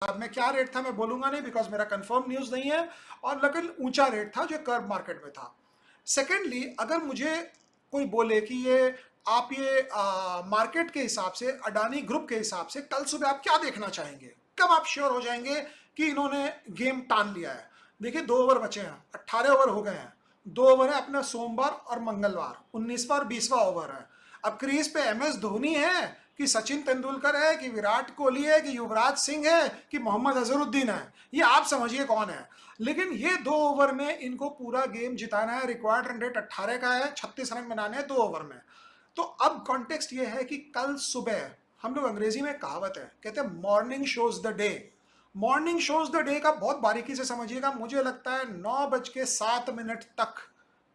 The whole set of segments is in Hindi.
अब मैं क्या रेट था मैं बोलूंगा नहीं बिकॉज मेरा कंफर्म न्यूज नहीं है, और लेकिन ऊंचा रेट था जो कर्व मार्केट में था। सेकेंडली, अगर मुझे कोई बोले कि ये आप ये मार्केट के हिसाब से, अडानी ग्रुप के हिसाब से कल सुबह आप क्या देखना चाहेंगे, कब आप श्योर हो जाएंगे कि इन्होंने गेम टान लिया है? देखिए 2 ओवर बचे हैं, 18 ओवर हो गए हैं, 2 ओवर है अपना सोमवार और मंगलवार, 19वां और 20वां ओवर है। अब क्रीज पे MS धोनी है कि सचिन तेंदुलकर है कि विराट कोहली है कि युवराज सिंह है कि मोहम्मद अजहरुद्दीन है, ये आप समझिए कौन है। लेकिन ये 2 ओवर में इनको पूरा गेम जिताना है, रिक्वायर्ड रन रेट 18 का है, 36 रन बनाने हैं 2 ओवर में। तो अब कॉन्टेक्स्ट ये है कि कल सुबह, हम लोग अंग्रेजी में कहावत है कहते हैं morning shows the day. Morning shows the day का बहुत बारीकी से समझिएगा। मुझे लगता है 9:07 तक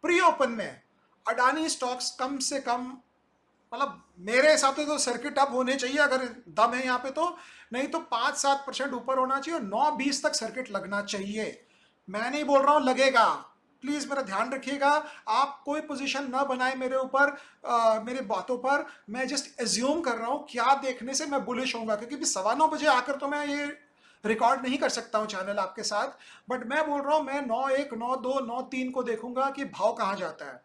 प्री ओपन में अडानी स्टॉक्स कम से कम, मतलब मेरे हिसाब से तो सर्किट अप होने चाहिए अगर दम है यहाँ पे तो, नहीं तो 5-7% ऊपर होना चाहिए और 9:20 तक सर्किट लगना चाहिए। मैं नहीं बोल रहा हूं लगेगा, प्लीज मेरा ध्यान रखिएगा। आप कोई पोजीशन ना बनाए मेरे ऊपर, मेरी बातों पर। मैं जस्ट एज्यूम कर रहा हूं क्या देखने से मैं बुलिश होऊंगा, क्योंकि भी 9:15 बजे आकर तो मैं ये रिकॉर्ड नहीं कर सकता हूं चैनल आपके साथ। बट मैं बोल रहा हूं मैं 9:01, 9:02, 9:03 को देखूंगा कि भाव कहां जाता है।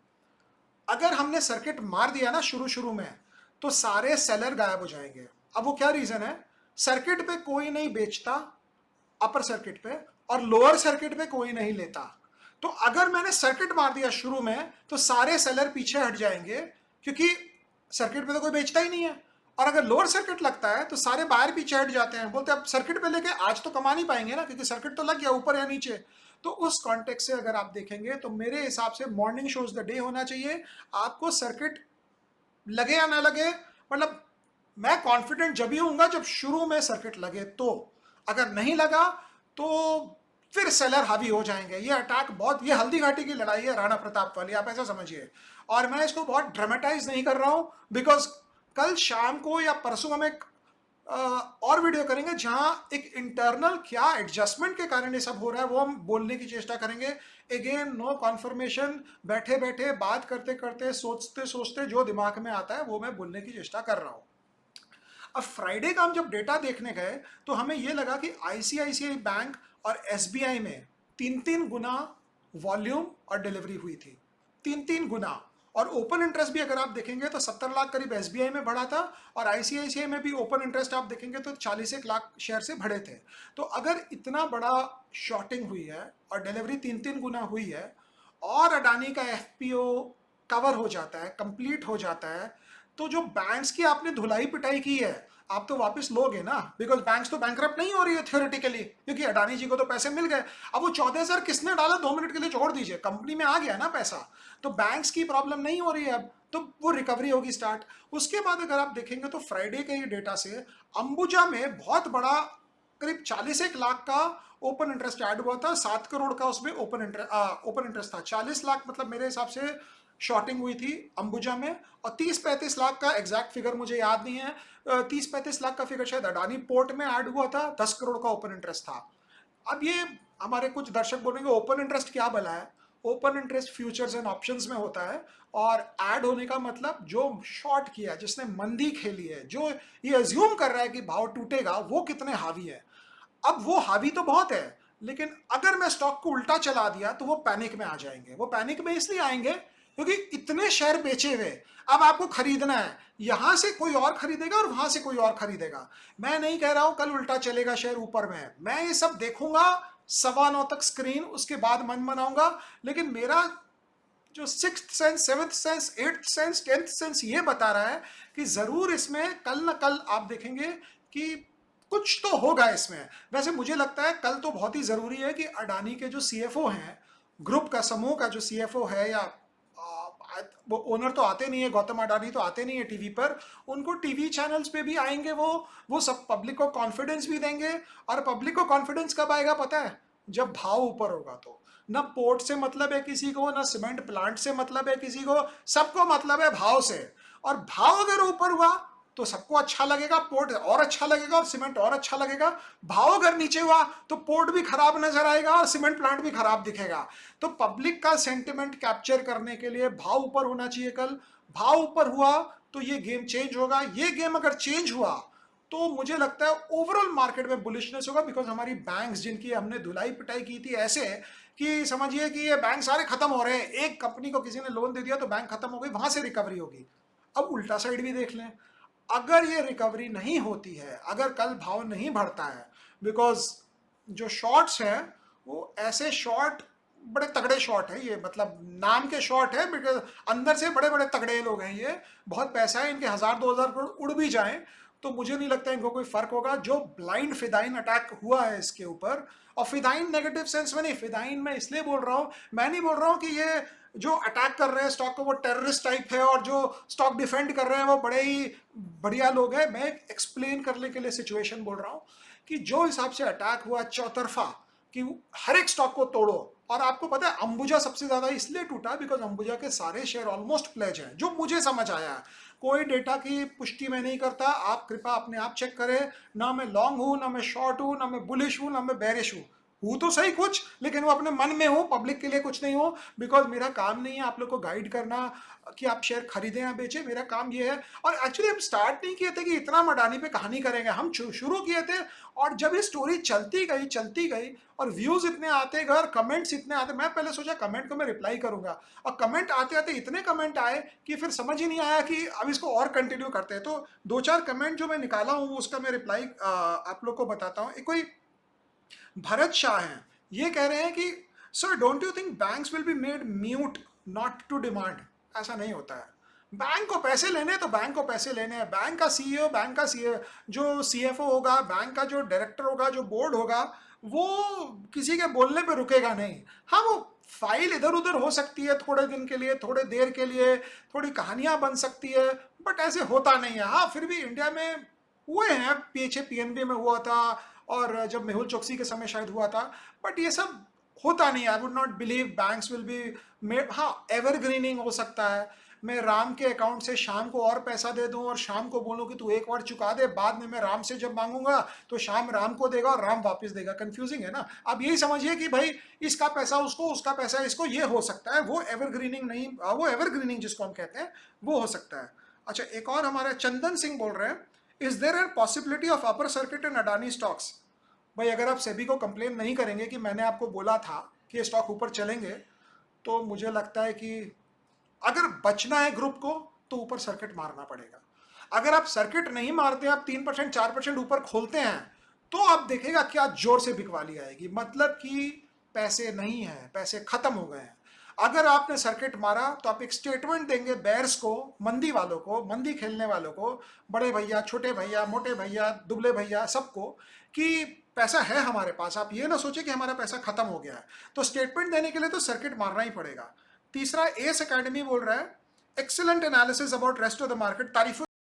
अगर हमने सर्किट मार दिया ना शुरू शुरू में, तो सारे सेलर गायब हो जाएंगे। अब वो क्या रीजन है? सर्किट पे कोई नहीं बेचता, अपर सर्किट पे, और लोअर सर्किट पे कोई नहीं लेता। तो अगर मैंने सर्किट मार दिया शुरू में तो सारे सेलर पीछे हट जाएंगे, क्योंकि सर्किट पे तो कोई बेचता ही नहीं है। और अगर लोअर सर्किट लगता है तो सारे बाहर पीछे हट जाते हैं, बोलते हैं अब सर्किट पे लेके आज तो कमा नहीं पाएंगे ना, क्योंकि सर्किट तो लग गया ऊपर या नीचे। तो उस कॉन्टेक्स्ट से अगर आप देखेंगे तो मेरे हिसाब से मॉर्निंग शोज द डे होना चाहिए। आपको सर्किट लगे या ना लगे, मतलब मैं कॉन्फिडेंट जब ही होऊंगा जब शुरू में सर्किट लगे। तो अगर नहीं लगा तो फिर सेलर हावी हो जाएंगे। ये अटैक बहुत, ये हल्दी घाटी की लड़ाई है राणा प्रताप वाली, आप ऐसा समझिए। और मैं इसको बहुत ड्रामेटाइज नहीं कर रहा हूं, बिकॉज कल शाम को या परसों हम एक और वीडियो करेंगे जहां एक इंटरनल क्या एडजस्टमेंट के कारण ये सब हो रहा है वो हम बोलने की चेष्टा करेंगे। अगेन नो कॉन्फर्मेशन, बैठे बैठे बात करते करते सोचते सोचते जो दिमाग में आता है वो मैं बोलने की चेष्टा कर रहा हूं। अब फ्राइडे का हम जब डेटा देखने गए तो हमें यह लगा कि आईसीआईसीआई बैंक और एसबीआई में 3-3 गुना वॉल्यूम और डिलीवरी हुई थी, 3-3 गुना। और ओपन इंटरेस्ट भी अगर आप देखेंगे तो 70 लाख करीब एसबीआई में बढ़ा था, और आईसीआईसीआई में भी ओपन इंटरेस्ट आप देखेंगे तो 41 लाख शेयर से बढ़े थे। तो अगर इतना बड़ा शॉर्टिंग हुई है और डिलीवरी 3-3 गुना हुई है, और अडानी का एफपीओ कवर हो जाता है, कंप्लीट हो जाता है, तो जो बैंक्स की आपने धुलाई पिटाई की है आप तो वापस लोगे ना, बिकॉज बैंक्स तो बैंकरप्ट नहीं हो रही है थ्योरेटिकली, क्योंकि अडानी जी को तो पैसे मिल गए। अब वो 14,000 किसने डाला 2 मिनट के लिए छोड़ दीजिए, कंपनी में आ गया ना पैसा, तो बैंक्स की प्रॉब्लम नहीं हो रही है अब, तो वो रिकवरी होगी स्टार्ट। उसके बाद अगर आप देखेंगे तो फ्राइडे के ही डेटा से अंबुजा में बहुत बड़ा करीब 41 लाख का ओपन इंटरेस्ट ऐड हुआ था, 7 करोड़ का उसमें ओपन इंटरेस्ट था। 40 लाख मतलब मेरे हिसाब से शॉर्टिंग हुई थी अंबुजा में, और 30-35 लाख का एग्जैक्ट फिगर मुझे याद नहीं है, 30-35 लाख का फिगर शायद अडानी पोर्ट में ऐड हुआ था, 10 करोड़ का ओपन इंटरेस्ट था। अब ये हमारे कुछ दर्शक बोलेंगे ओपन इंटरेस्ट क्या भला है? Open interest futures and options में होता है, और ऐड होने का मतलब जो शॉर्ट किया है, जिसने मंदी खेली है, जो ये अज्यूम कर रहा है कि भाव टूटेगा, वो कितने हावी है। अब वो हावी तो बहुत है, लेकिन अगर मैं स्टॉक को उल्टा चला दिया तो वो पैनिक में आ जाएंगे। वो पैनिक में इसलिए आएंगे क्योंकि इतने शेयर बेचे हुए, अब आपको खरीदना है, यहां से कोई और खरीदेगा और वहां से कोई और खरीदेगा। मैं नहीं कह रहा हूं कल उल्टा चलेगा शेयर ऊपर में, मैं ये सब देखूंगा 9:15 तक स्क्रीन, उसके बाद मन बनाऊंगा। लेकिन मेरा जो 6th sense, 7th sense, 8th sense, 10th sense ये बता रहा है कि जरूर इसमें कल ना कल आप देखेंगे कि कुछ तो होगा इसमें। वैसे मुझे लगता है कल तो बहुत ही जरूरी है कि अडानी के जो सीएफओ हैं, ग्रुप का समूह का जो सीएफओ है, या वो ओनर तो आते नहीं है, गौतम अडानी तो आते नहीं है टीवी पर, उनको टीवी चैनल्स पे भी आएंगे, वो सब पब्लिक को कॉन्फिडेंस भी देंगे। और पब्लिक को कॉन्फिडेंस कब आएगा पता है? जब भाव ऊपर होगा। तो ना पोर्ट से मतलब है किसी को, ना सीमेंट प्लांट से मतलब है किसी को, सबको मतलब है भाव से। और भाव अगर ऊपर हुआ तो सबको अच्छा लगेगा, पोर्ट और अच्छा लगेगा और सीमेंट और अच्छा लगेगा। भाव अगर नीचे हुआ तो पोर्ट भी खराब नजर आएगा और सीमेंट प्लांट भी खराब दिखेगा। तो पब्लिक का सेंटिमेंट कैप्चर करने के लिए भाव ऊपर होना चाहिए कल। भाव ऊपर हुआ तो ये गेम चेंज होगा। ये गेम अगर चेंज हुआ तो मुझे लगता है ओवरऑल मार्केट में बुलिशनेस होगा, बिकॉज हमारी बैंक्स जिनकी हमने धुलाई पिटाई की थी ऐसे कि समझिए कि ये बैंक सारे खत्म हो रहे हैं, एक कंपनी को किसी ने लोन दे दिया तो बैंक खत्म हो गई, वहां से रिकवरी होगी। अब उल्टा साइड भी देख लें, अगर ये रिकवरी नहीं होती है, अगर कल भाव नहीं बढ़ता है, बिकॉज जो शॉर्ट्स हैं वो ऐसे शॉर्ट, बड़े तगड़े शॉर्ट है ये, मतलब नाम के शॉर्ट है, बिकॉज अंदर से बड़े बड़े तगड़े लोग हैं, ये बहुत पैसा है इनके, 1000-2000 करोड़ उड़ भी जाएं तो मुझे नहीं लगता इनको कोई फर्क होगा। जो ब्लाइंड फिदाइन अटैक हुआ है इसके ऊपर, और फिदाइन नेगेटिव सेंस में नहीं, फिदाइन मैं इसलिए बोल रहा हूँ, मैं नहीं बोल रहा हूँ कि ये जो अटैक कर रहे हैं स्टॉक को वो टेररिस्ट टाइप है और जो स्टॉक डिफेंड कर रहे हैं वो बड़े ही बढ़िया लोग हैं। मैं एक्सप्लेन करने के लिए सिचुएशन बोल रहा हूँ कि जो हिसाब से अटैक हुआ चौतरफा, कि हर एक स्टॉक को तोड़ो, और आपको पता है अंबुजा सबसे ज्यादा इसलिए टूटा बिकॉज अंबुजा के सारे शेयर ऑलमोस्ट प्लेज हैं, जो मुझे समझ आया है। कोई डेटा की पुष्टि मैं नहीं करता, आप कृपया अपने आप चेक करें, ना मैं लॉन्ग हूं, ना मैं शॉर्ट हूं, ना मैं बुलिश हूं, ना मैं बेरिश हूं तो सही कुछ, लेकिन वो अपने मन में हो, पब्लिक के लिए कुछ नहीं हो, बिकॉज मेरा काम नहीं है आप लोग को गाइड करना कि आप शेयर खरीदें या बेचें, मेरा काम ये है। और एक्चुअली हम स्टार्ट नहीं किए थे कि इतना मडानी पे कहानी करेंगे, हम शुरू किए थे, और जब ये स्टोरी चलती गई और व्यूज इतने आते गए और कमेंट्स इतने आते, मैं पहले सोचा कमेंट को मैं रिप्लाई करूंगा, और कमेंट आते आते इतने कमेंट आए कि फिर समझ ही नहीं आया कि अब इसको और कंटिन्यू करते हैं। तो 2-4 कमेंट जो मैं निकाला हूँ उसका मैं रिप्लाई आप लोग को बताता हूँ। एक कोई भरत शाह हैं, ये कह रहे हैं कि sir don't you think banks will be made mute not to demand. ऐसा नहीं होता है, बैंक को पैसे लेने हैं तो बैंक को पैसे लेने हैं, बैंक का सीईओ, बैंक का सीए, जो सीएफओ होगा, बैंक का जो डायरेक्टर होगा, जो बोर्ड होगा, वो किसी के बोलने पे रुकेगा नहीं। हाँ, वो फाइल इधर उधर हो सकती है थोड़े दिन के लिए, थोड़े देर के लिए, थोड़ी कहानियां बन सकती है, बट ऐसे होता नहीं है। हाँ, फिर भी इंडिया में हुए हैं, पीछे पीएनबी में हुआ था और जब मेहुल चोकसी के समय शायद हुआ था, बट ये सब होता नहीं है। I would not believe banks will be made. हाँ, एवरग्रीनिंग हो सकता है, मैं राम के अकाउंट से शाम को और पैसा दे दूं और शाम को बोलूं कि तू एक बार चुका दे, बाद में मैं राम से जब मांगूंगा तो शाम राम को देगा और राम वापस देगा। कंफ्यूजिंग है ना। आप यही समझिए कि भाई इसका पैसा उसको, उसका पैसा इसको, ये हो सकता है। वो एवरग्रीनिंग नहीं, वो एवरग्रीनिंग जिसको हम कहते हैं वो हो सकता है। अच्छा, एक और हमारे चंदन सिंह बोल रहे हैं, is there a possibility of upper circuit in Adani stocks. भाई अगर आप सेबी को कंप्लेन नहीं करेंगे कि मैंने आपको बोला था कि ये स्टॉक ऊपर चलेंगे, तो मुझे लगता है कि अगर बचना है ग्रुप को तो ऊपर सर्किट मारना पड़ेगा। अगर आप सर्किट नहीं मारते, आप 3% 4% ऊपर खोलते हैं, तो आप देखेगा क्या जोर से बिकवाली आएगी, मतलब कि पैसे नहीं है, पैसे खत्म हो गए हैं। अगर आपने सर्किट मारा तो आप एक स्टेटमेंट देंगे बेयर्स को, मंदी वालों को, मंदी खेलने वालों को, बड़े भैया, छोटे भैया, मोटे भैया, दुबले भैया, सबको, कि पैसा है हमारे पास, आप ये ना सोचे कि हमारा पैसा खत्म हो गया है। तो स्टेटमेंट देने के लिए तो सर्किट मारना ही पड़ेगा। तीसरा, एस एकेडमी बोल रहा है, excellent analysis about rest of the market, तारीफ